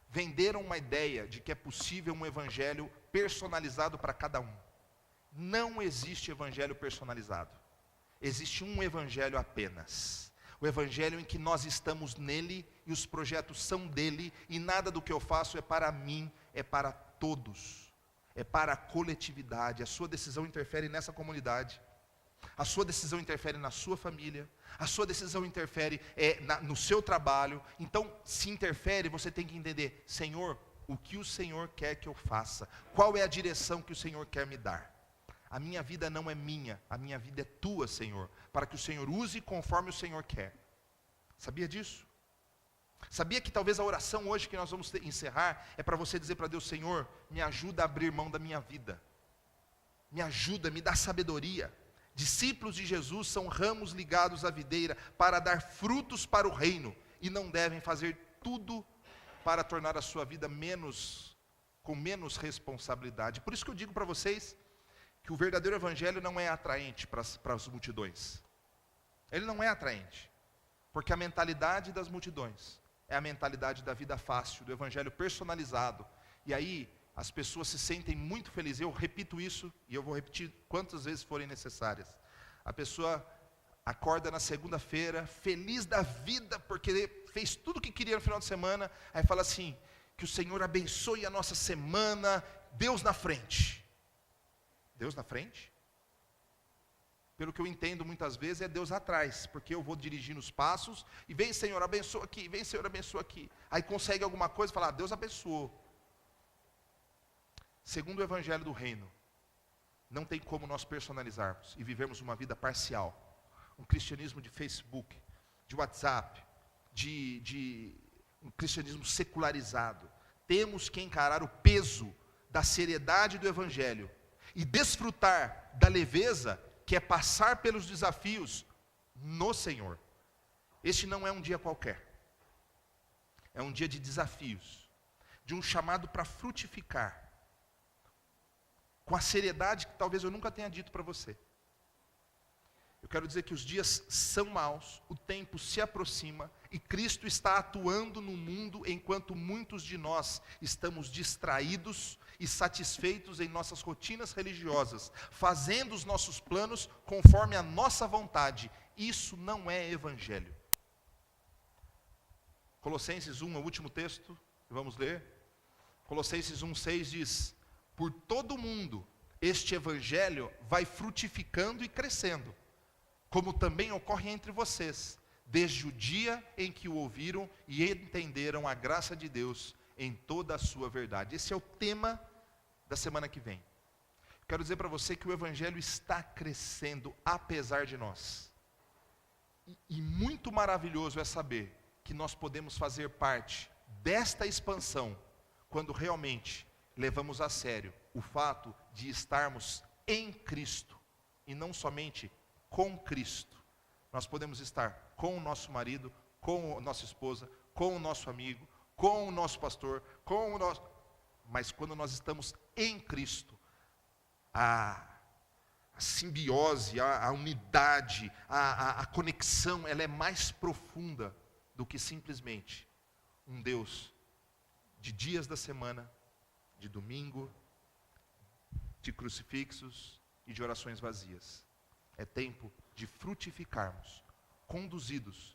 Venderam uma ideia de que é possível um evangelho personalizado para cada um. Não existe evangelho personalizado. Existe um evangelho apenas. O evangelho em que nós estamos nele e os projetos são dele e nada do que eu faço é para mim, é para todos. É para a coletividade. A sua decisão interfere nessa comunidade. A sua decisão interfere na sua família. A sua decisão interfere no seu trabalho. Então, se interfere, você tem que entender, Senhor, o que o Senhor quer que eu faça? Qual é a direção que o Senhor quer me dar? A minha vida não é minha, a minha vida é tua, Senhor, para que o Senhor use conforme o Senhor quer. Sabia disso? Sabia que talvez a oração hoje que nós vamos encerrar é para você dizer para Deus, Senhor, me ajuda a abrir mão da minha vida. Me ajuda, me dá sabedoria. Discípulos de Jesus são ramos ligados à videira para dar frutos para o reino e não devem fazer tudo para tornar a sua vida com menos responsabilidade. Por isso que eu digo para vocês que o verdadeiro evangelho não é atraente para as multidões. Ele não é atraente, porque a mentalidade das multidões é a mentalidade da vida fácil, do evangelho personalizado. E aí as pessoas se sentem muito felizes. Eu repito isso e eu vou repetir quantas vezes forem necessárias. A pessoa acorda na segunda-feira, feliz da vida, porque fez tudo o que queria no final de semana, aí fala assim, que o Senhor abençoe a nossa semana, Deus na frente. Deus na frente? Pelo que eu entendo muitas vezes é Deus atrás, porque eu vou dirigindo os passos, e vem Senhor, abençoa aqui, vem Senhor, abençoa aqui. Aí consegue alguma coisa e fala, Deus abençoou. Segundo o evangelho do reino, não tem como nós personalizarmos e vivermos uma vida parcial. Um cristianismo de Facebook, de WhatsApp, um cristianismo secularizado. Temos que encarar o peso da seriedade do evangelho e desfrutar da leveza que é passar pelos desafios no Senhor. Este não é um dia qualquer. É um dia de desafios, de um chamado para frutificar, com a seriedade que talvez eu nunca tenha dito para você. Eu quero dizer que os dias são maus, o tempo se aproxima e Cristo está atuando no mundo enquanto muitos de nós estamos distraídos e satisfeitos em nossas rotinas religiosas, fazendo os nossos planos conforme a nossa vontade. Isso não é evangelho. Colossenses 1, é o último texto que vamos ler. Colossenses 1,6 diz, por todo mundo este evangelho vai frutificando e crescendo, como também ocorre entre vocês, desde o dia em que o ouviram e entenderam a graça de Deus em toda a sua verdade. Esse é o tema da semana que vem. Quero dizer para você que o evangelho está crescendo apesar de nós. E muito maravilhoso é saber que nós podemos fazer parte desta expansão quando realmente levamos a sério o fato de estarmos em Cristo e não somente com Cristo. Nós podemos estar com o nosso marido, com a nossa esposa, com o nosso amigo, com o nosso pastor, mas quando nós estamos em Cristo, a simbiose, a unidade, a conexão, ela é mais profunda do que simplesmente um Deus de dias da semana, de domingo, de crucifixos e de orações vazias. É tempo de frutificarmos, conduzidos